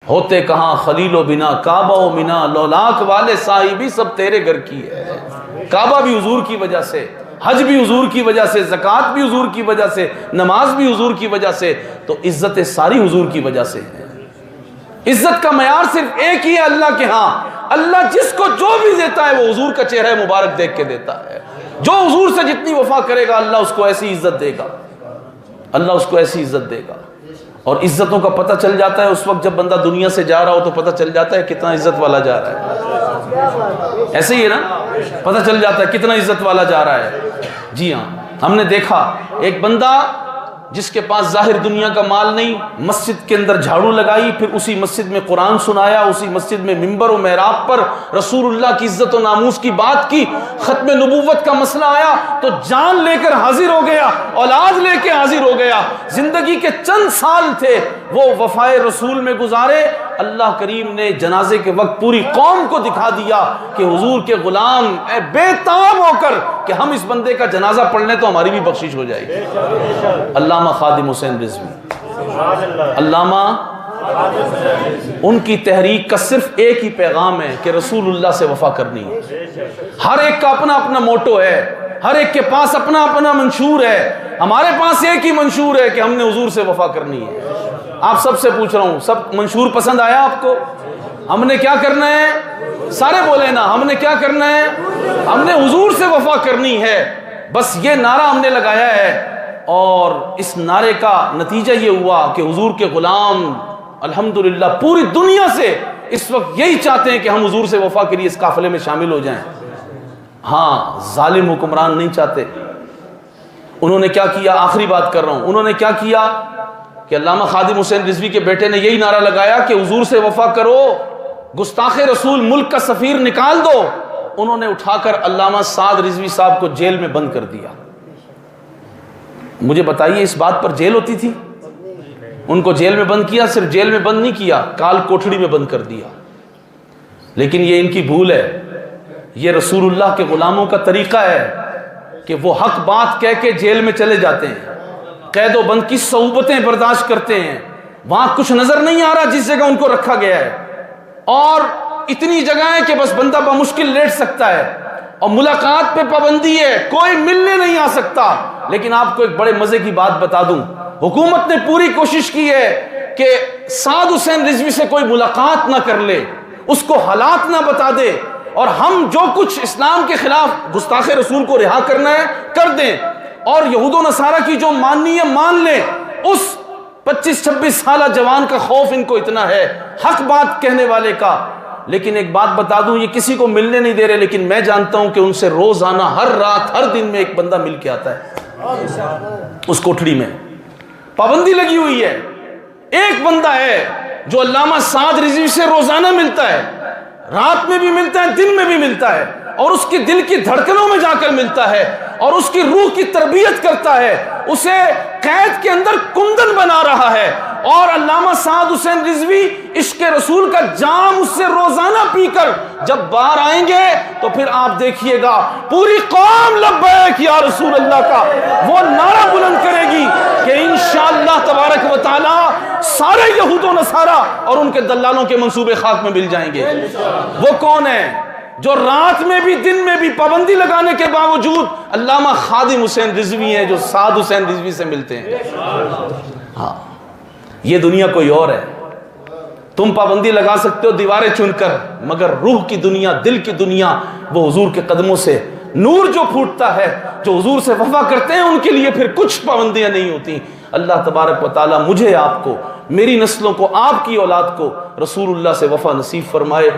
होते कहाँ खलीलो बिना काबा व मिना लौलाक वाले साहिबी सब तेरे घर की है। काबा भी हुजूर की वजह से, हज भी हुजूर की वजह से, ज़कात भी हुजूर की वजह से, नमाज भी हुजूर की वजह से, तो इज्जत सारी हुजूर की वजह से है। इज्जत का मयार सिर्फ एक ही है अल्लाह के यहाँ। अल्लाह जिसको जो भी देता है वो हुजूर का चेहरा मुबारक देख के देता है। जो हुजूर से जितनी वफा करेगा अल्लाह उसको ऐसी इज्जत देगा, अल्लाह उसको ऐसी इज्जत देगा। और इज्जतों का पता चल जाता है उस वक्त जब बंदा दुनिया से जा रहा हो, तो पता चल जाता है कितना इज्जत वाला जा रहा है। ऐसे ही है ना, पता चल जाता है कितना इज्जत वाला जा रहा है। जी हाँ, हमने देखा एक बंदा जिसके पास जाहिर दुनिया का माल नहीं, मस्जिद के अंदर झाड़ू लगाई, फिर उसी मस्जिद में कुरान सुनाया, उसी मस्जिद में मिंबर और मेहराब पर रसूलुल्लाह की इज्जत और नामूस की बात की। खत्म नबूवत का मसला आया तो जान लेकर हाजिर हो गया, औलाद लेकर हाजिर हो गया। जिंदगी के चंद साल थे वो वफाए रसूल में गुजारे। अल्लाह करीम ने जनाजे के वक्त पूरी कौम को दिखा दिया कि हुजूर के गुलाम बेताब होकर कि हम इस बंदे का जनाजा पढ़ लें तो हमारी भी बख्शिश हो जाएगी। अल्लामा खादिम हुसैन रिजवी, अल्लामा, उनकी तहरीक का सिर्फ एक ही पैगाम है कि रसूलुल्लाह से वफा करनी है। हर एक का अपना अपना मोटो है, हर एक के पास अपना अपना मंशूर है। हमारे पास एक ही मंशूर है कि हमने हुजूर से वफा करनी है। आप सबसे पूछ रहा हूं, सब मंशूर पसंद आया आपको? हमने क्या करना है? सारे बोले ना, हमने क्या करना है? हमने हुजूर से वफा करनी है। बस ये नारा हमने लगाया है और इस नारे का नतीजा ये हुआ कि हुजूर के गुलाम अल्हम्दुलिल्लाह पूरी दुनिया से इस वक्त यही चाहते हैं कि हम हुजूर से वफा के लिए इस काफिले में शामिल हो जाएं। हाँ, जालिम हुक्मरान नहीं चाहते। उन्होंने क्या किया, आखिरी बात कर रहा हूं, उन्होंने क्या किया कि अल्लामा खादिम हुसैन रिजवी के बेटे ने यही नारा लगाया कि हुजूर से वफा करो, गुस्ताखे रसूल मुल्क का सफीर निकाल दो। उन्होंने उठाकर अल्लामा साद रिजवी साहब को जेल में बंद कर दिया। मुझे बताइए, इस बात पर जेल होती थी? उनको जेल में बंद किया, सिर्फ जेल में बंद नहीं किया, काल कोठड़ी में बंद कर दिया। लेकिन ये इनकी भूल है। ये रसूलुल्लाह के गुलामों का तरीका है कि वो हक बात कह के जेल में चले जाते हैं, कैदो बंद की सऊबतें बर्दाश्त करते हैं। वहां कुछ नजर नहीं आ रहा जिस जगह उनको रखा गया है, और इतनी जगह है कि बस बंदा बमुश्किल लेट सकता है, और मुलाकात पे पाबंदी है, कोई मिलने नहीं आ सकता। लेकिन आपको एक बड़े मजे की बात बता दूं, हुकूमत ने पूरी कोशिश की है कि साद हुसैन रिजवी से कोई मुलाकात ना कर ले, उसको हालात ना बता दे, और हम जो कुछ इस्लाम के खिलाफ गुस्ताखे रसूल को रिहा करना है कर दें, और यहूदो नसारा की जो माननी है मान ले। उस 25-26 साल जवान का खौफ इनको इतना है, हक बात कहने वाले का। लेकिन एक बात बता दूं, ये किसी को मिलने नहीं दे रहे, लेकिन मैं जानता हूं कि उनसे रोजाना हर रात हर दिन में एक बंदा मिल के आता है। उस कोठड़ी में पाबंदी लगी हुई है। एक बंदा है जो अल्लामा साद रिजवी से रोजाना मिलता है, रात में भी मिलता है, दिन में भी मिलता है, और उसके दिल की धड़कनों में जाकर मिलता है, और उसकी रूह की तरबियत करता है, उसे कैद के अंदर कुंदन बना रहा है। और अल्लामा साद हुसैन रिजवी इश्क रसूल का जाम उससे रोजाना पीकर जब बाहर आएंगे तो फिर आप देखिएगा पूरी कौम लब्बैक या रसूल अल्लाह का वो नारा बुलंद करेगी कि इंशाअल्लाह तबारक व तआला सारे यहूदो नसारा और उनके दल्लालों के मंसूबे खाक में मिल जाएंगे। वो कौन है जो रात में भी दिन में भी पाबंदी लगाने के बावजूद अल्लामा खादिम हुसैन रिजवी हैं, जो साद हुसैन रिजवी से मिलते हैं। हाँ, ये दुनिया कोई और है। तुम पाबंदी लगा सकते हो दीवारें चुनकर, मगर रूह की दुनिया, दिल की दुनिया, वो हुजूर के कदमों से नूर जो फूटता है, जो हुजूर से वफा करते हैं, उनके लिए फिर कुछ पाबंदियां नहीं होती। अल्लाह तबारक व तआला मुझे, आपको, मेरी नस्लों को, आपकी औलाद को रसूलुल्लाह से वफा नसीब फरमाए।